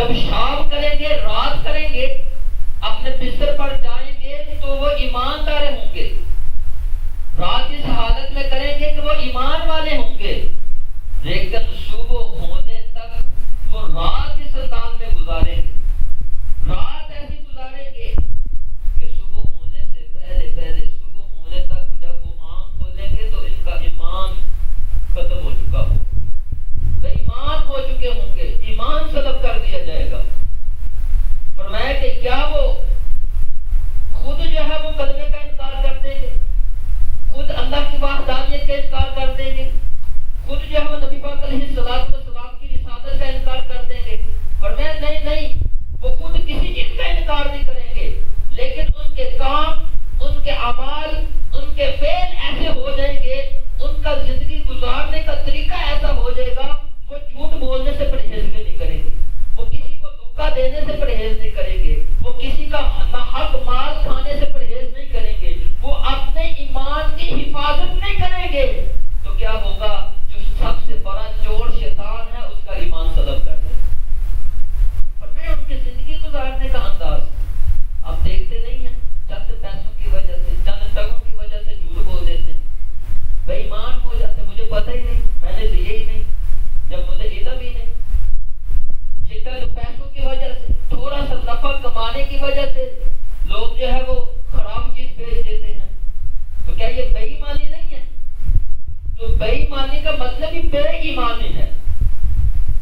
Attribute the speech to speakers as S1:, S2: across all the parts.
S1: جب شام کریں گے، رات کریں گے، اپنے بستر پر جائیں گے تو وہ ایماندار ہوں گے. رات اس حالت میں کریں گے کہ وہ ایمان والے ہوں گے. لیکن صبح ہونے تک وہ رات اس انداز میں گزاریں گے، رات ایسی گزاریں گے کہ صبح ہونے سے پہلے صبح ہونے تک جب وہ آنکھ کھولیں گے تو ان کا ایمان ختم ہو چکا ہو، بے ایمان ہو چکے ہوں گے، ایمان سلب کر دیا جائے گا. فرمایا کہ کیا وہ خود جو ہے وہ کلمے کا انکار کر دیں گے، خود اللہ کی وحدانیت کا انکار کر دیں گے، خود جو ہے وہ نبی پاک علیہ السلام کی رسالت کا انکار کر دیں گے. فرمایا نہیں، وہ خود کسی چیز کا انکار نہیں کریں گے، لیکن ان کے کام، ان کے اعمال، ان کے فعل ایسے ہو جائیں گے، ان کا زندگی گزارنے کا طریقہ ایسا ہو جائے گا، وہ جھوٹ بولنے سے پرہیز نہیں کریں گے، وہ کسی کو دھوکہ دینے سے پرہیز نہیں کریں گے، وہ کسی کا ناحق مال کھانے سے پرہیز نہیں کریں گے، وہ اپنے ایمان کی حفاظت نہیں کریں گے. تو کیا ہوگا؟ جو سب سے بڑا چور شیطان ہے اس کا ایمان سلب کر دے. اور میں ان کی زندگی گزارنے کا انداز آپ دیکھتے نہیں ہیں، چند پیسوں کی وجہ سے، چند ٹکوں کی وجہ سے جھوٹ بول دیتے ہیں، بے ایمان ہو جاتے. مجھے پتہ ہی نہیں، میں نے لیے ہی نہیں، جب مجھے علم ہی نہیں. یہ چند پیسوں کی وجہ سے، تھوڑا سا نفع کمانے کی وجہ سے لوگ جو ہے وہ خراب چیز بیچ دیتے ہیں. تو کیا یہ بے ایمانی نہیں ہے؟ تو بے ایمانی کا مطلب ہی بے ایمانی ہے.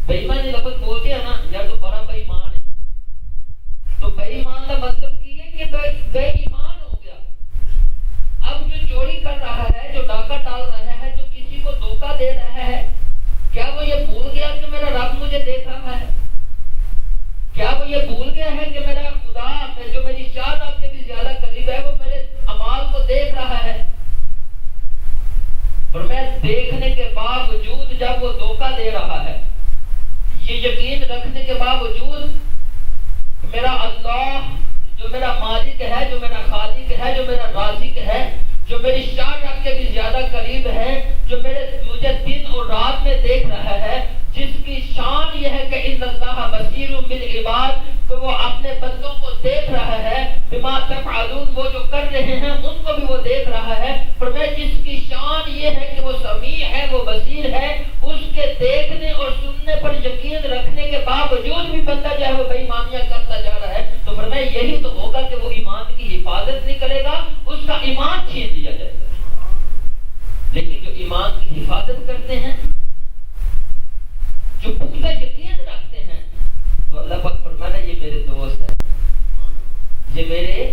S1: بے ایمانی لفظ بولتے ہیں نا یار تو بڑا بے ایمان ہے. تو بے ایمان کا مطلب یہ ہے کہ بے ایمان ہو گیا. اب جو چوری کر رہا ہے، جو ڈاکہ ڈال رہا ہے، جو کسی کو دھوکہ دے رہا ہے، کیا وہ یہ بھول گیا کہ میرا رب مجھے دیکھ رہا ہے؟ کیا وہ یہ بھول گیا ہے کہ میرا خدا جو میری شان آپ کے بھی زیادہ قریب ہے وہ میرے اعمال کو دیکھ رہا ہے؟ اور میں دیکھنے کے باوجود جب وہ دھوکہ دے رہا ہے، یہ یقین رکھنے کے باوجود میرا اللہ جو میرا مالک ہے، جو میرا خالق ہے، جو میرا رازق ہے، جو میری شان رکھ کے بھی زیادہ قریب ہے، جو مجھے دن اور رات میں دیکھ رہا ہے، جس کی شان یہ ہے کہ ان اللہ بصیر بالعباد، تو وہ اپنے بندوں کو دیکھ رہا ہے. بما تفعلون، وہ جو کر رہے ہیں ان کو بھی وہ دیکھ رہا ہے. پر میں جس کی شان یہ ہے کہ وہ سمیع ہے، وہ بصیر ہے، اس کے دیکھنے اور سننے پر یقین رکھنے کے باوجود بھی بندہ جو ہے وہ بے ایمانیاں کرتا جا رہا ہے. تو فرمایا یہی تو ہوگا کہ وہ ایمان کی حفاظت نہیں کرے گا، اس کا ایمان چھین لیا جائے گا. لیکن جو ایمان کی حفاظت کرتے ہیں، جو پختہ یقین رکھتے ہیں، تو اللہ پاک فرمانا یہ میرے دوست ہیں، یہ میرے